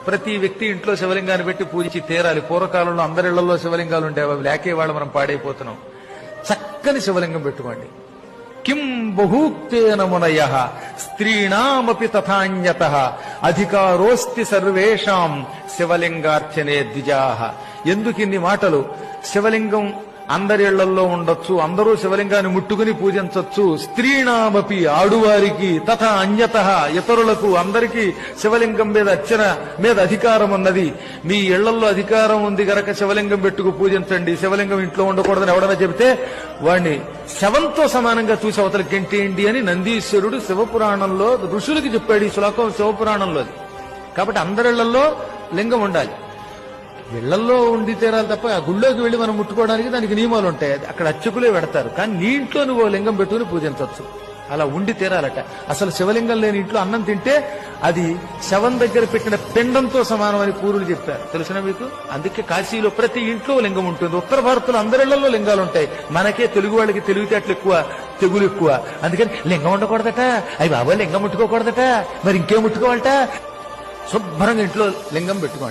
ప్రతి వ్యక్తి ఇంట్లో శివలింగాన్ని పెట్టి పూజించి తీరాలి. పూర్వకాలంలో అందరిళ్లలో శివలింగాలు ఉండేవి, అవి లేకే వాళ్ళు మనం పాడైపోతున్నాం. చక్కని శివలింగం పెట్టుకోండి. కిం బహూక్తేన మునయః స్త్రీణామపి తథాన్యతః అధికారోస్తి సర్వేషాం శివలింగార్చనే ద్విజాః. ఎందుకిన్ని మాటలు? శివలింగం అందరి ఇళ్లలో ఉండొచ్చు, అందరూ శివలింగాన్ని ముట్టుకుని పూజించవచ్చు. స్త్రీణామపి ఆడువారికి, తథా అన్యతః ఇతరులకు, అందరికీ శివలింగం మీద అర్చన మీద అధికారం ఉన్నది. మీ ఇళ్లలో అధికారం ఉంది గనక శివలింగం పెట్టుకు పూజించండి. శివలింగం ఇంట్లో ఉండకూడదని ఎవడన్నా చెబితే వాణ్ణి శవంతో సమానంగా చూసి అవతలకి గెంటేయండి అని నందీశ్వరుడు శివపురాణంలో ఋషులకి చెప్పాడు. ఈ శ్లోకం శివపురాణంలో. కాబట్టి అందరిళ్లలో లింగం ఉండాలి. ఇళ్లలో ఉండి తీరాలి తప్ప ఆ గుళ్ళోకి వెళ్లి మనం ముట్టుకోవడానికి దానికి నియమాలు ఉంటాయి. అక్కడ అర్చకులే పెడతారు. కానీ నీ ఇంట్లో నువ్వు లింగం పెట్టుకుని పూజించవచ్చు. అలా ఉండి తీరాలట. అసలు శివలింగం లేని ఇంట్లో అన్నం తింటే అది శవం దగ్గర పెట్టిన పిండంతో సమానమని పూర్వులు చెప్పారు. తెలిసిన మీకు? అందుకే కాశీలో ప్రతి ఇంట్లో లింగం ఉంటుంది. ఉత్తర భారత్లో అందరిళ్లలో లింగాలు ఉంటాయి. మనకే తెలుగు వాళ్ళకి తెలివితేటలు ఎక్కువ, తెగులు ఎక్కువ. అందుకని లింగం ఉండకూడదట, అవి బాబా లింగం ముట్టుకోకూడదట, మరి ఇంకేం ముట్టుకోవాలట. శుభ్రంగా ఇంట్లో లింగం పెట్టుకోండి.